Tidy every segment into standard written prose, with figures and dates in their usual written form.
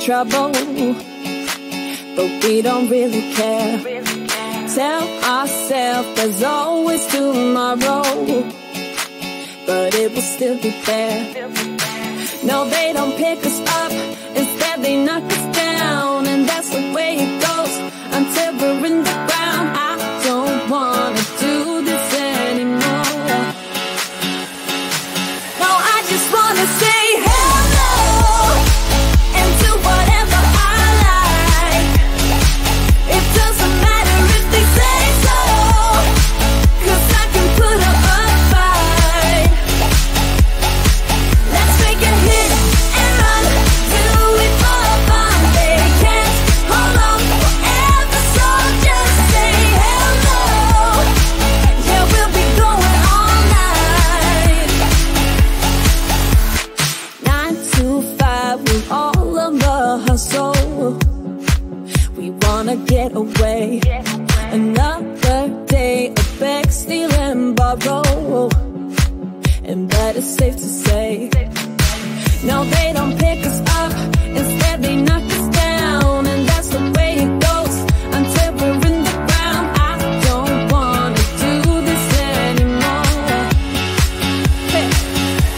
trouble, but we don't really care. Tell ourselves there's always tomorrow, but it will still be there. No, they don't pick us up, instead they knock us down, and that's the way it goes until we're in the ground. I don't wanna do this anymore. No, I just wanna say hello and do whatever I like. It doesn't matter if they say so, 'cause I can put up a fight. Let's make a hit and run, do it for fun. They can't hold on forever, so just say hello. Yeah, we'll be going all night. 9 to 5, we're all on the hustle. We wanna get away. Another day of beg, steal and borrow, and that is safe to say. No, they don't pick us up, instead they knock us down, and that's the way it goes until we're in the ground. I don't wanna do this anymore. Hey.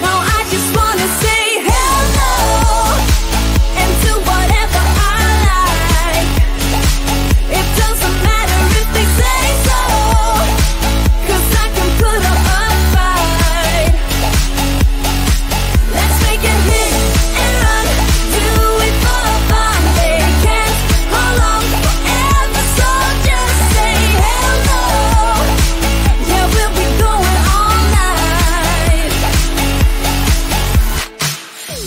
No, I just wanna say hello and do whatever I like. It doesn't matter if they say so, 'cause I can put up a fight. Let's make a hit and run, do it for fun. They can't hold on forever, so just say hello. Yeah, we'll be going all night.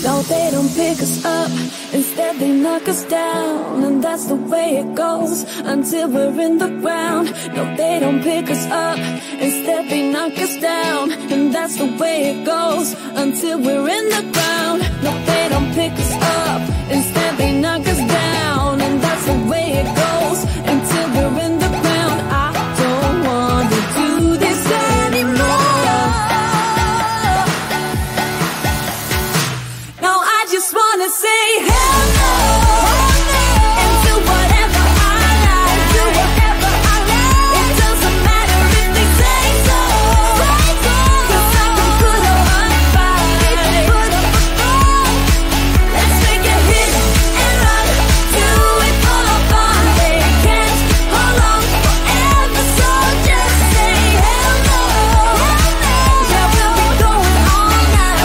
No, they don't pick us up, instead they knock us down, and that's the way it goes until we're in the ground. No, they don't pick us up, instead they knock us down, and that's the way it goes until we're in the ground. No, they don't pick us up, instead they knock us down, and that's the way it goes until we're in the ground. I don't want to do this anymore. No, I just wanna say hello and do whatever I like. Do whatever I like. It doesn't matter if they say so, 'cause I can put up a fight. Let's make a hit and run, do it for fun. They can't hold on forever, so just say hello. Yeah, we'll be going all night.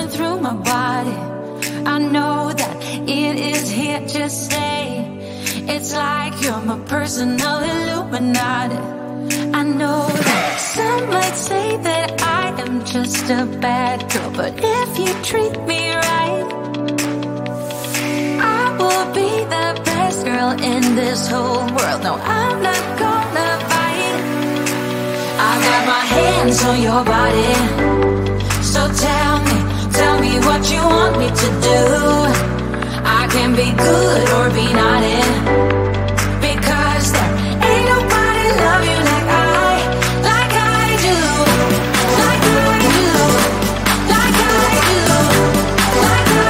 moving through my body. I know that it is here to stay. It's like you're my personal Illuminati. I know that some might say that I am just a bad girl, but if you treat me right, I will be the best girl in this whole world. No, I'm not gonna fight. I got my hands on your body, so tell me what you want me to do. I can be good or be naughty, because there ain't nobody love you like I do, like I do, like I do, like I do, like I do,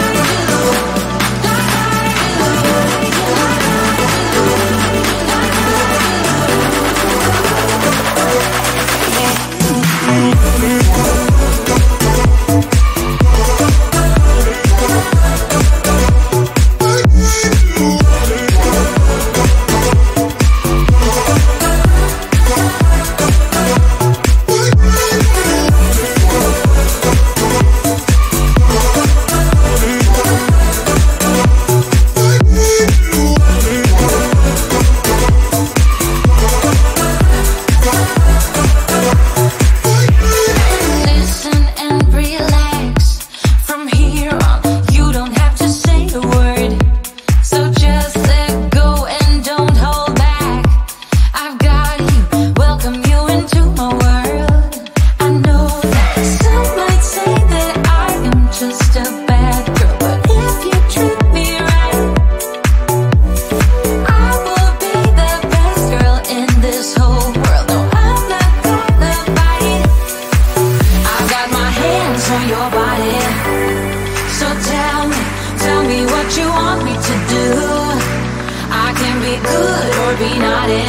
be naughty,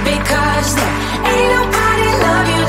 because there ain't nobody love you